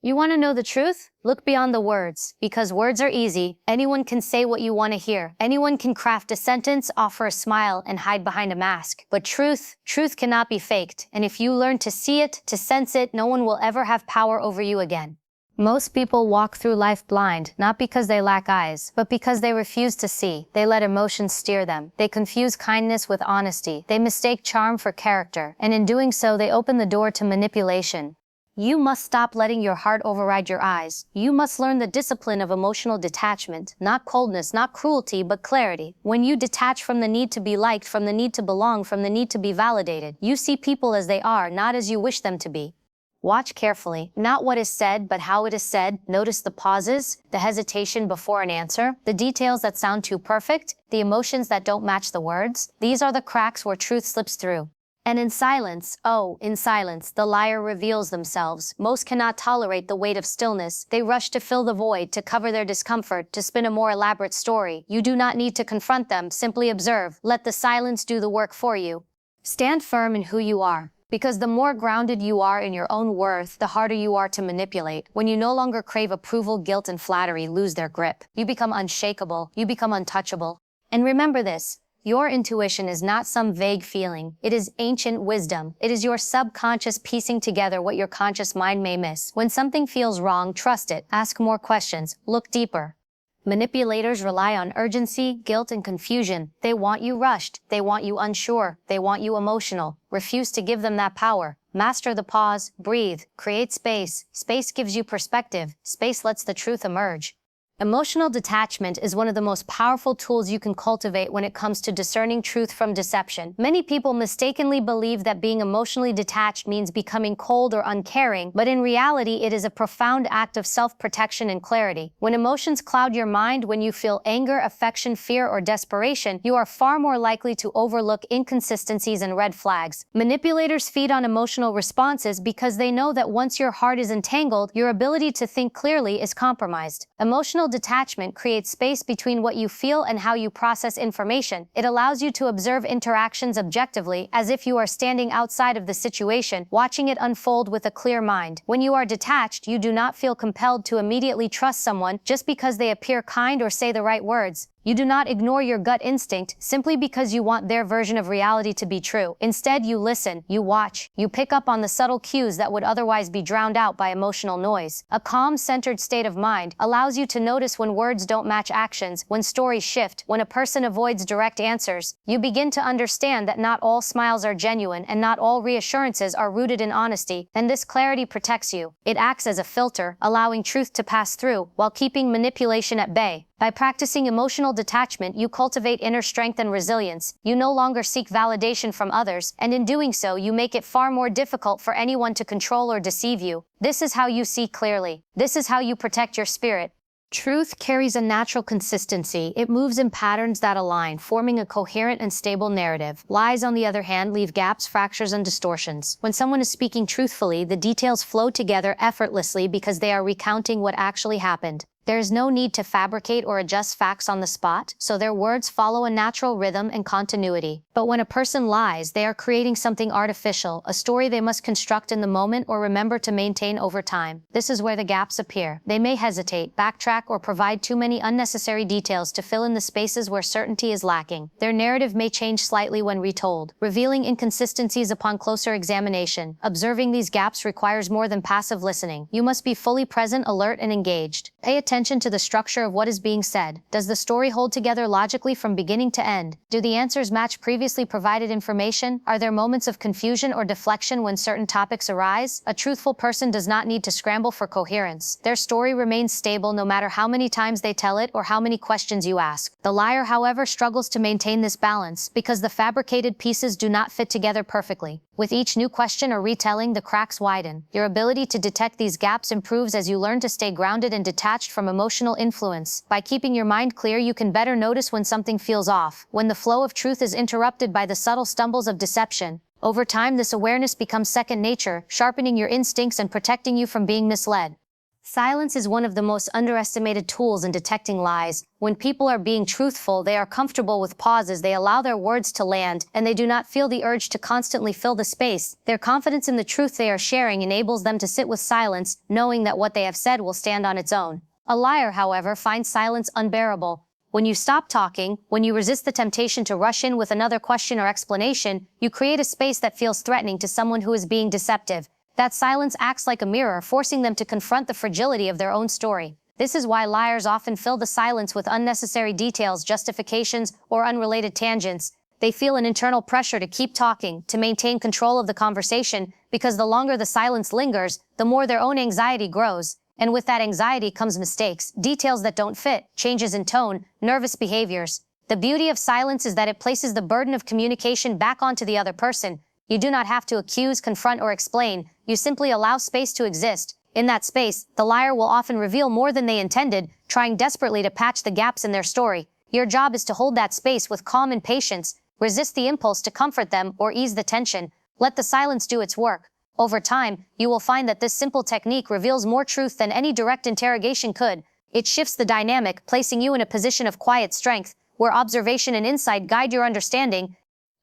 You want to know the truth? Look beyond the words, because words are easy. Anyone can say what you want to hear. Anyone can craft a sentence, offer a smile, and hide behind a mask. But truth cannot be faked. And if you learn to see it, to sense it, no one will ever have power over you again. Most people walk through life blind, not because they lack eyes, but because they refuse to see. They let emotions steer them. They confuse kindness with honesty. They mistake charm for character. And in doing so, they open the door to manipulation. You must stop letting your heart override your eyes. You must learn the discipline of emotional detachment, not coldness, not cruelty, but clarity. When you detach from the need to be liked, from the need to belong, from the need to be validated, you see people as they are, not as you wish them to be. Watch carefully, not what is said, but how it is said. Notice the pauses, the hesitation before an answer, the details that sound too perfect, the emotions that don't match the words. These are the cracks where truth slips through. And in silence, the liar reveals themselves. Most cannot tolerate the weight of stillness. They rush to fill the void, to cover their discomfort, to spin a more elaborate story. You do not need to confront them, simply observe. Let the silence do the work for you. Stand firm in who you are. Because the more grounded you are in your own worth, the harder you are to manipulate. When you no longer crave approval, guilt and flattery lose their grip. You become unshakable. You become untouchable. And remember this. Your intuition is not some vague feeling. It is ancient wisdom. It is your subconscious piecing together what your conscious mind may miss. When something feels wrong, trust it. Ask more questions. Look deeper. Manipulators rely on urgency, guilt, and confusion. They want you rushed. They want you unsure. They want you emotional. Refuse to give them that power. Master the pause. Breathe. Create space. Space gives you perspective. Space lets the truth emerge. Emotional detachment is one of the most powerful tools you can cultivate when it comes to discerning truth from deception. Many people mistakenly believe that being emotionally detached means becoming cold or uncaring, but in reality, it is a profound act of self-protection and clarity. When emotions cloud your mind, when you feel anger, affection, fear, or desperation, you are far more likely to overlook inconsistencies and red flags. Manipulators feed on emotional responses because they know that once your heart is entangled, your ability to think clearly is compromised. Emotional detachment creates space between what you feel and how you process information. It allows you to observe interactions objectively, as if you are standing outside of the situation, watching it unfold with a clear mind. When you are detached, you do not feel compelled to immediately trust someone just because they appear kind or say the right words. You do not ignore your gut instinct simply because you want their version of reality to be true. Instead, you listen, you watch, you pick up on the subtle cues that would otherwise be drowned out by emotional noise. A calm, centered state of mind allows you to notice when words don't match actions, when stories shift, when a person avoids direct answers. You begin to understand that not all smiles are genuine and not all reassurances are rooted in honesty, and this clarity protects you. It acts as a filter, allowing truth to pass through while keeping manipulation at bay. By practicing emotional detachment, you cultivate inner strength and resilience. You no longer seek validation from others, and in doing so, you make it far more difficult for anyone to control or deceive you. This is how you see clearly. This is how you protect your spirit. Truth carries a natural consistency. It moves in patterns that align, forming a coherent and stable narrative. Lies, on the other hand, leave gaps, fractures, and distortions. When someone is speaking truthfully, the details flow together effortlessly because they are recounting what actually happened. There is no need to fabricate or adjust facts on the spot, so their words follow a natural rhythm and continuity. But when a person lies, they are creating something artificial, a story they must construct in the moment or remember to maintain over time. This is where the gaps appear. They may hesitate, backtrack, or provide too many unnecessary details to fill in the spaces where certainty is lacking. Their narrative may change slightly when retold, revealing inconsistencies upon closer examination. Observing these gaps requires more than passive listening. You must be fully present, alert, and engaged. Pay attention to the structure of what is being said. Does the story hold together logically from beginning to end? Do the answers match previously provided information? Are there moments of confusion or deflection when certain topics arise? A truthful person does not need to scramble for coherence. Their story remains stable no matter how many times they tell it or how many questions you ask. The liar, however, struggles to maintain this balance because the fabricated pieces do not fit together perfectly. With each new question or retelling, the cracks widen. Your ability to detect these gaps improves as you learn to stay grounded and detached from emotional influence. By keeping your mind clear, you can better notice when something feels off, when the flow of truth is interrupted by the subtle stumbles of deception. Over time, this awareness becomes second nature, sharpening your instincts and protecting you from being misled. Silence is one of the most underestimated tools in detecting lies. When people are being truthful, they are comfortable with pauses, they allow their words to land, and they do not feel the urge to constantly fill the space. Their confidence in the truth they are sharing enables them to sit with silence, knowing that what they have said will stand on its own. A liar, however, finds silence unbearable. When you stop talking, when you resist the temptation to rush in with another question or explanation, you create a space that feels threatening to someone who is being deceptive. That silence acts like a mirror, forcing them to confront the fragility of their own story. This is why liars often fill the silence with unnecessary details, justifications, or unrelated tangents. They feel an internal pressure to keep talking, to maintain control of the conversation, because the longer the silence lingers, the more their own anxiety grows. And with that anxiety comes mistakes, details that don't fit, changes in tone, nervous behaviors. The beauty of silence is that it places the burden of communication back onto the other person. You do not have to accuse, confront, or explain. You simply allow space to exist. In that space, the liar will often reveal more than they intended, trying desperately to patch the gaps in their story. Your job is to hold that space with calm and patience. Resist the impulse to comfort them or ease the tension. Let the silence do its work. Over time, you will find that this simple technique reveals more truth than any direct interrogation could. It shifts the dynamic, placing you in a position of quiet strength, where observation and insight guide your understanding.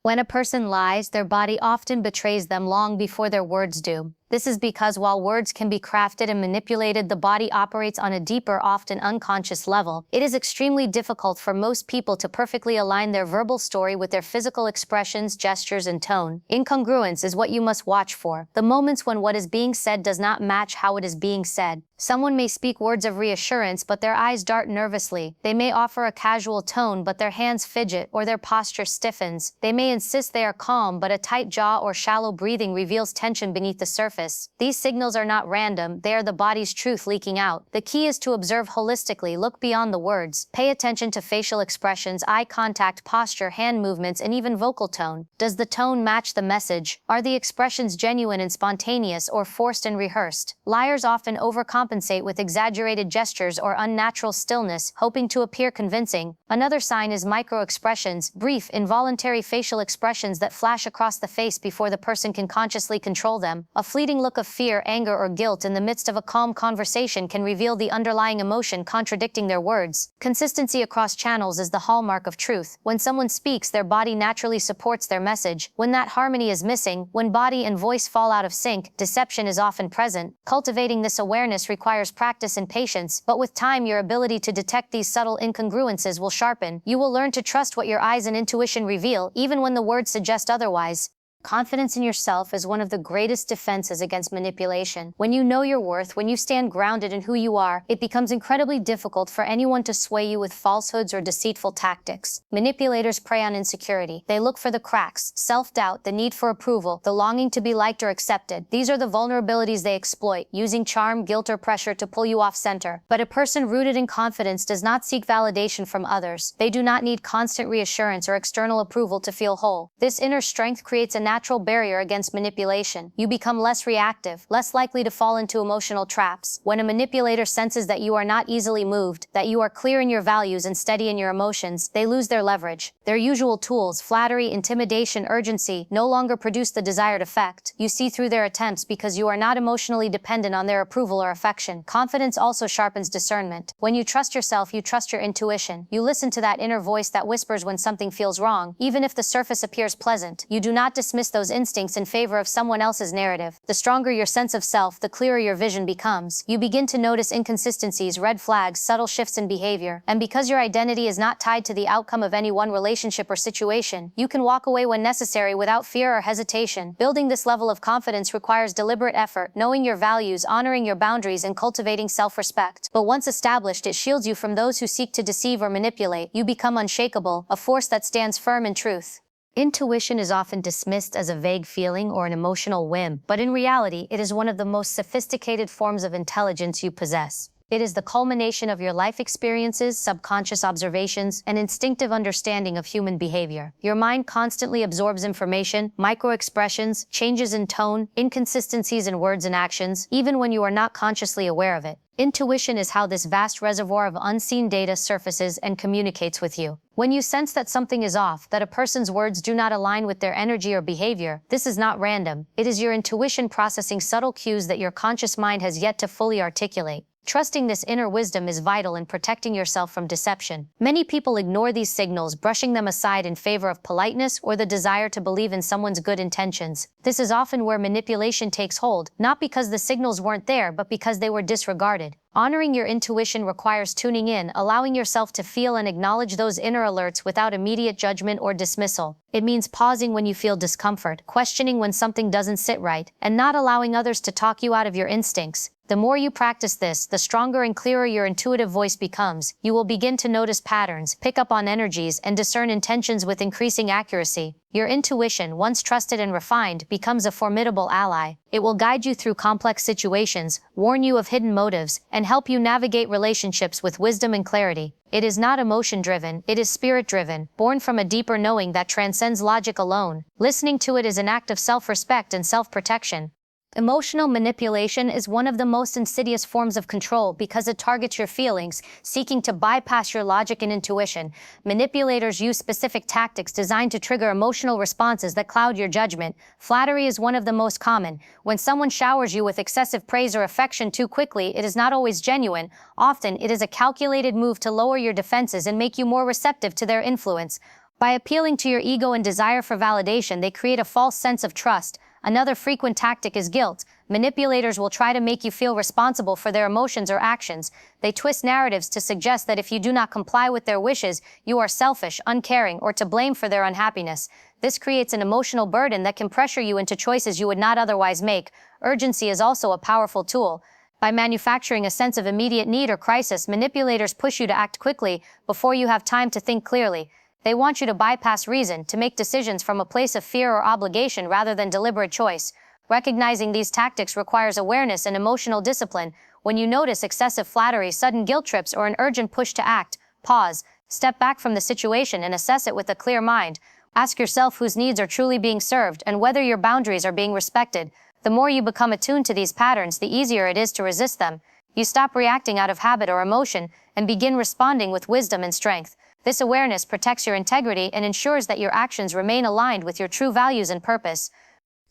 When a person lies, their body often betrays them long before their words do. This is because while words can be crafted and manipulated, the body operates on a deeper, often unconscious level. It is extremely difficult for most people to perfectly align their verbal story with their physical expressions, gestures, and tone. Incongruence is what you must watch for. The moments when what is being said does not match how it is being said. Someone may speak words of reassurance, but their eyes dart nervously. They may offer a casual tone, but their hands fidget, or their posture stiffens. They may insist they are calm, but a tight jaw or shallow breathing reveals tension beneath the surface. These signals are not random, they are the body's truth leaking out. The key is to observe holistically, look beyond the words. Pay attention to facial expressions, eye contact, posture, hand movements, and even vocal tone. Does the tone match the message? Are the expressions genuine and spontaneous, or forced and rehearsed? Liars often overcompensate with exaggerated gestures or unnatural stillness, hoping to appear convincing. Another sign is micro-expressions, brief, involuntary facial expressions that flash across the face before the person can consciously control them. A fleeting look of fear, anger, or guilt in the midst of a calm conversation can reveal the underlying emotion contradicting their words. Consistency across channels is the hallmark of truth. When someone speaks, their body naturally supports their message. When that harmony is missing, when body and voice fall out of sync, deception is often present. Cultivating this awareness requires practice and patience, but with time, your ability to detect these subtle incongruences will sharpen. You will learn to trust what your eyes and intuition reveal, even when the words suggest otherwise. Confidence in yourself is one of the greatest defenses against manipulation. When you know your worth, when you stand grounded in who you are, it becomes incredibly difficult for anyone to sway you with falsehoods or deceitful tactics. Manipulators prey on insecurity. They look for the cracks, self-doubt, the need for approval, the longing to be liked or accepted. These are the vulnerabilities they exploit, using charm, guilt, or pressure to pull you off center. But a person rooted in confidence does not seek validation from others. They do not need constant reassurance or external approval to feel whole. This inner strength creates a natural barrier against manipulation. You become less reactive, less likely to fall into emotional traps. When a manipulator senses that you are not easily moved, that you are clear in your values and steady in your emotions, they lose their leverage. Their usual tools, flattery, intimidation, urgency, no longer produce the desired effect. You see through their attempts because you are not emotionally dependent on their approval or affection. Confidence also sharpens discernment. When you trust yourself, you trust your intuition. You listen to that inner voice that whispers when something feels wrong, even if the surface appears pleasant. You do not dismiss those instincts in favor of someone else's narrative. The stronger your sense of self, the clearer your vision becomes. You begin to notice inconsistencies, red flags, subtle shifts in behavior. And because your identity is not tied to the outcome of any one relationship or situation, you can walk away when necessary without fear or hesitation. Building this level of confidence requires deliberate effort, knowing your values, honoring your boundaries, and cultivating self-respect. But once established, it shields you from those who seek to deceive or manipulate. You become unshakable, a force that stands firm in truth. Intuition is often dismissed as a vague feeling or an emotional whim, but in reality, it is one of the most sophisticated forms of intelligence you possess. It is the culmination of your life experiences, subconscious observations, and instinctive understanding of human behavior. Your mind constantly absorbs information, micro-expressions, changes in tone, inconsistencies in words and actions, even when you are not consciously aware of it. Intuition is how this vast reservoir of unseen data surfaces and communicates with you. When you sense that something is off, that a person's words do not align with their energy or behavior, this is not random. It is your intuition processing subtle cues that your conscious mind has yet to fully articulate. Trusting this inner wisdom is vital in protecting yourself from deception. Many people ignore these signals, brushing them aside in favor of politeness or the desire to believe in someone's good intentions. This is often where manipulation takes hold, not because the signals weren't there, but because they were disregarded. Honoring your intuition requires tuning in, allowing yourself to feel and acknowledge those inner alerts without immediate judgment or dismissal. It means pausing when you feel discomfort, questioning when something doesn't sit right, and not allowing others to talk you out of your instincts. The more you practice this, the stronger and clearer your intuitive voice becomes. You will begin to notice patterns, pick up on energies, and discern intentions with increasing accuracy. Your intuition, once trusted and refined, becomes a formidable ally. It will guide you through complex situations, warn you of hidden motives, and help you navigate relationships with wisdom and clarity. It is not emotion-driven, it is spirit-driven, born from a deeper knowing that transcends logic alone. Listening to it is an act of self-respect and self-protection. Emotional manipulation is one of the most insidious forms of control because it targets your feelings, seeking to bypass your logic and intuition. Manipulators use specific tactics designed to trigger emotional responses that cloud your judgment. Flattery is one of the most common. When someone showers you with excessive praise or affection too quickly, it is not always genuine. Often, it is a calculated move to lower your defenses and make you more receptive to their influence. By appealing to your ego and desire for validation, they create a false sense of trust. Another frequent tactic is guilt. Manipulators will try to make you feel responsible for their emotions or actions. They twist narratives to suggest that if you do not comply with their wishes, you are selfish, uncaring, or to blame for their unhappiness. This creates an emotional burden that can pressure you into choices you would not otherwise make. Urgency is also a powerful tool. By manufacturing a sense of immediate need or crisis, manipulators push you to act quickly before you have time to think clearly. They want you to bypass reason, to make decisions from a place of fear or obligation rather than deliberate choice. Recognizing these tactics requires awareness and emotional discipline. When you notice excessive flattery, sudden guilt trips, or an urgent push to act, pause, step back from the situation and assess it with a clear mind. Ask yourself whose needs are truly being served and whether your boundaries are being respected. The more you become attuned to these patterns, the easier it is to resist them. You stop reacting out of habit or emotion and begin responding with wisdom and strength. This awareness protects your integrity and ensures that your actions remain aligned with your true values and purpose.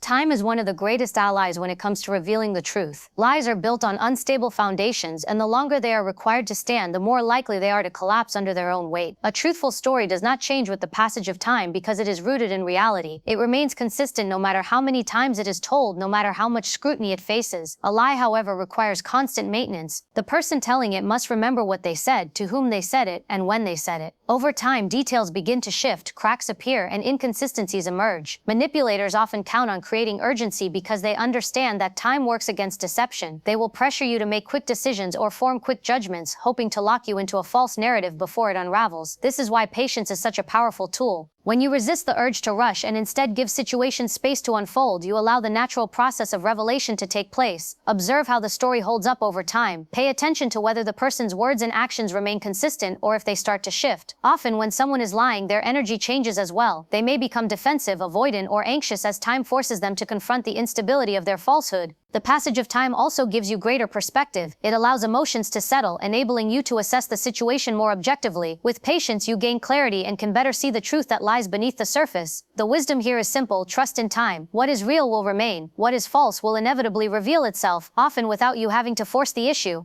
Time is one of the greatest allies when it comes to revealing the truth. Lies are built on unstable foundations, and the longer they are required to stand, the more likely they are to collapse under their own weight. A truthful story does not change with the passage of time because it is rooted in reality. It remains consistent no matter how many times it is told, no matter how much scrutiny it faces. A lie, however, requires constant maintenance. The person telling it must remember what they said, to whom they said it, and when they said it. Over time, details begin to shift, cracks appear, and inconsistencies emerge. Manipulators often count on creating urgency because they understand that time works against deception. They will pressure you to make quick decisions or form quick judgments, hoping to lock you into a false narrative before it unravels. This is why patience is such a powerful tool. When you resist the urge to rush and instead give situations space to unfold, you allow the natural process of revelation to take place. Observe how the story holds up over time. Pay attention to whether the person's words and actions remain consistent or if they start to shift. Often, when someone is lying, their energy changes as well. They may become defensive, avoidant, or anxious as time forces them to confront the instability of their falsehood. The passage of time also gives you greater perspective. It allows emotions to settle, enabling you to assess the situation more objectively. With patience, you gain clarity and can better see the truth that lies beneath the surface. The wisdom here is simple: trust in time. What is real will remain. What is false will inevitably reveal itself, often without you having to force the issue.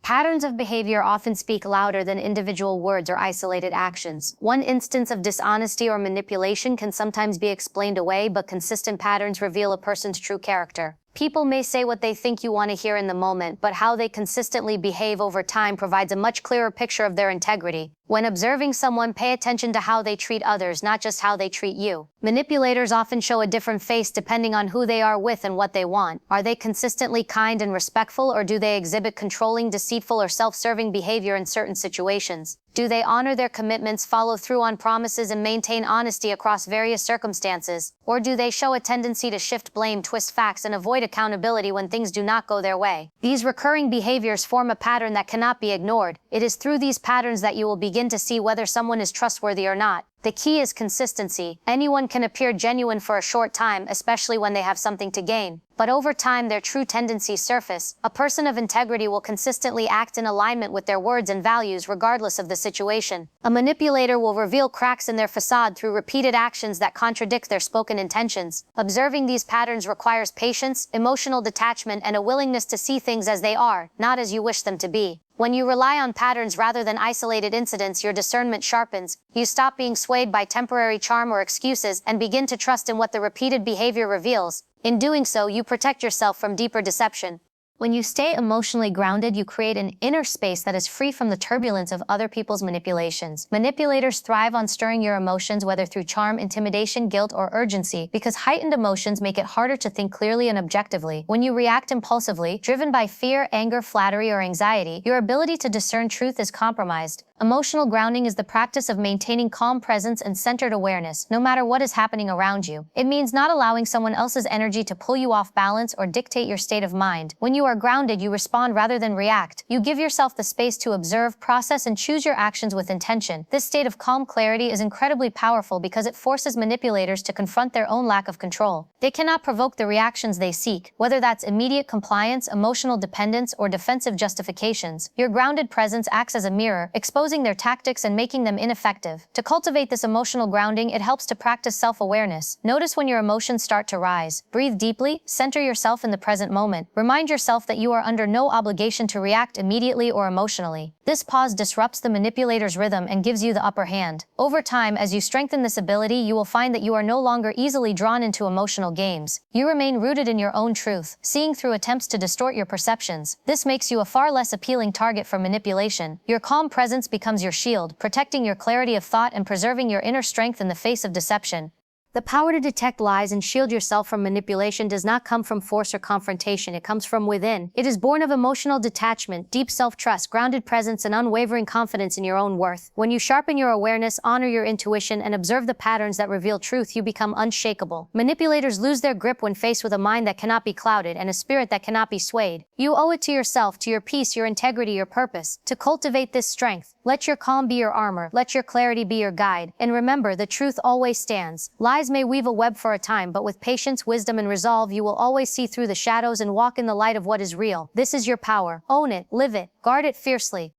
Patterns of behavior often speak louder than individual words or isolated actions. One instance of dishonesty or manipulation can sometimes be explained away, but consistent patterns reveal a person's true character. People may say what they think you want to hear in the moment, but how they consistently behave over time provides a much clearer picture of their integrity. When observing someone, pay attention to how they treat others, not just how they treat you. Manipulators often show a different face depending on who they are with and what they want. Are they consistently kind and respectful, or do they exhibit controlling, deceitful, or self-serving behavior in certain situations? Do they honor their commitments, follow through on promises, and maintain honesty across various circumstances? Or do they show a tendency to shift blame, twist facts, and avoid accountability when things do not go their way? These recurring behaviors form a pattern that cannot be ignored. It is through these patterns that you will begin begin to see whether someone is trustworthy or not. The key is consistency. Anyone can appear genuine for a short time, especially when they have something to gain. But over time, their true tendencies surface. A person of integrity will consistently act in alignment with their words and values regardless of the situation. A manipulator will reveal cracks in their facade through repeated actions that contradict their spoken intentions. Observing these patterns requires patience, emotional detachment, and a willingness to see things as they are, not as you wish them to be. When you rely on patterns rather than isolated incidents, your discernment sharpens. You stop being swayed by temporary charm or excuses and begin to trust in what the repeated behavior reveals. In doing so, you protect yourself from deeper deception. When you stay emotionally grounded, you create an inner space that is free from the turbulence of other people's manipulations. Manipulators thrive on stirring your emotions, whether through charm, intimidation, guilt, or urgency, because heightened emotions make it harder to think clearly and objectively. When you react impulsively, driven by fear, anger, flattery, or anxiety, your ability to discern truth is compromised. Emotional grounding is the practice of maintaining calm presence and centered awareness, no matter what is happening around you. It means not allowing someone else's energy to pull you off balance or dictate your state of mind. When you are grounded, you respond rather than react. You give yourself the space to observe, process, and choose your actions with intention. This state of calm clarity is incredibly powerful because it forces manipulators to confront their own lack of control. They cannot provoke the reactions they seek, whether that's immediate compliance, emotional dependence, or defensive justifications. Your grounded presence acts as a mirror, exposing their tactics and making them ineffective. To cultivate this emotional grounding, it helps to practice self-awareness. Notice when your emotions start to rise. Breathe deeply, center yourself in the present moment. Remind yourself that you are under no obligation to react immediately or emotionally. This pause disrupts the manipulator's rhythm and gives you the upper hand. Over time, as you strengthen this ability, you will find that you are no longer easily drawn into emotional games. You remain rooted in your own truth, seeing through attempts to distort your perceptions. This makes you a far less appealing target for manipulation. Your calm presence becomes your shield, protecting your clarity of thought and preserving your inner strength in the face of deception. The power to detect lies and shield yourself from manipulation does not come from force or confrontation. It comes from within. It is born of emotional detachment, deep self-trust, grounded presence, and unwavering confidence in your own worth. When you sharpen your awareness, honor your intuition, and observe the patterns that reveal truth, you become unshakable. Manipulators lose their grip when faced with a mind that cannot be clouded and a spirit that cannot be swayed. You owe it to yourself, to your peace, your integrity, your purpose, to cultivate this strength. Let your calm be your armor, let your clarity be your guide, and remember, the truth always stands. Lies may weave a web for a time, but with patience, wisdom, and resolve, you will always see through the shadows and walk in the light of what is real. This is your power. Own it, live it, guard it fiercely.